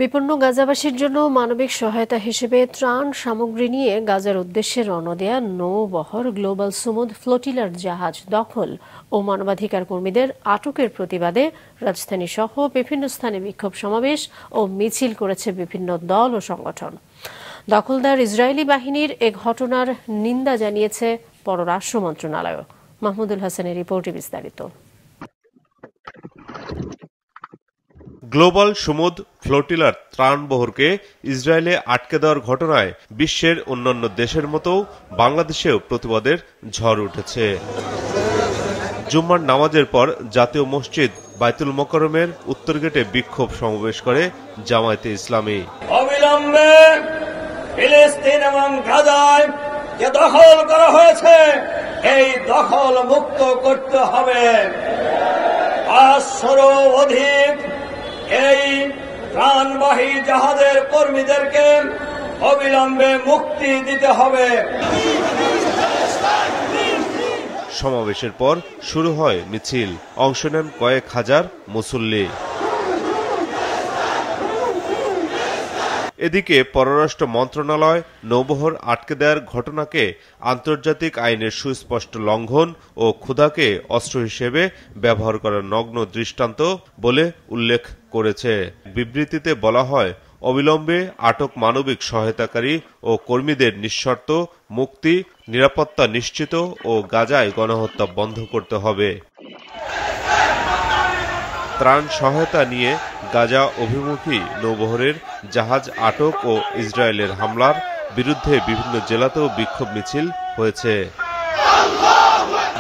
বিপন্ন গাজাবাসীর জন্য মানবিক সহায়তা হিসেবে ত্রাণ সামগ্রী নিয়ে গাজার উদ্দেশ্যে রওনা দেয়া নৌবহর গ্লোবাল সুমুদ ফ্লোটিলার জাহাজ দখল ও মানবাধিকার কর্মীদের আটকের প্রতিবাদে রাজধানী সহ বিভিন্ন স্থানে বিক্ষোভ সমাবেশ ও মিছিল করেছে বিভিন্ন দল ও সংগঠন। দখলদার ইসরায়েলি বাহিনীর এ ঘটনার নিন্দা জানিয়েছে পররাষ্ট্র মন্ত্রণালয়। মাহমুদুল হাসানের রিপোর্টে বিস্তারিত। গ্লোবাল সুমুদ ফ্লোটিলার ত্রাণবহরকে ইসরায়েলে আটকে দেওয়ার ঘটনায় বিশ্বের অন্যান্য দেশের মতো বাংলাদেশেও প্রতিবাদের ঝড় উঠেছে। জুম্মার নামাজের পর জাতীয় মসজিদ বাইতুল মোকাররমের উত্তর গেটে বিক্ষোভ সমাবেশ করে জামায়াতে ইসলামী। অবিলম্বে ফিলিস্তিন এবং গাজায় যে দখল করা হয়েছে এই দখল মুক্ত করতে হবে। 500 অধিক এই ত্রাণবাহী জাহাজের কর্মীদেরকে অবিলম্বে মুক্তি দিতে হবে। সমাবেশের পর শুরু হয় মিছিল, অংশ নেন কয়েক হাজার মুসল্লি। এদিকে পররাষ্ট্র মন্ত্রণালয় নৌবহর আটকে দেওয়ার ঘটনাকে আন্তর্জাতিক আইনের সুস্পষ্ট লঙ্ঘন ও ক্ষুধাকে অস্ত্র হিসেবে ব্যবহার করার নগ্ন দৃষ্টান্ত বলে উল্লেখ করেছে। বিবৃতিতে বলা হয়, অবিলম্বে আটক মানবিক সহায়তাকারী ও কর্মীদের নিঃশর্ত মুক্তি, নিরাপত্তা নিশ্চিত ও গাজায় গণহত্যা বন্ধ করতে হবে। ত্রাণ সহায়তা নিয়ে গাজা অভিমুখী নৌবহরের জাহাজ আটক ও ইসরায়েলের হামলার বিরুদ্ধে বিভিন্ন জেলাতেও বিক্ষোভ মিছিল হয়েছে।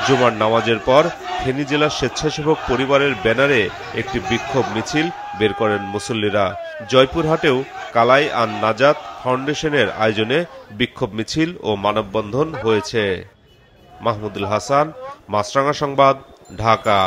জুমার নামাজের পর ফেনী জেলা স্বেচ্ছাসেবক পরিবারের ব্যানারে একটি বিক্ষোভ মিছিল বের করেন মুসল্লিরা। জয়পুরহাটেও কালাই আন নাজাত ফাউন্ডেশনের আয়োজনে বিক্ষোভ মিছিল ও মানববন্ধন হয়েছে। মাহমুদুল হাসান, মাছরাঙা সংবাদ, ঢাকা।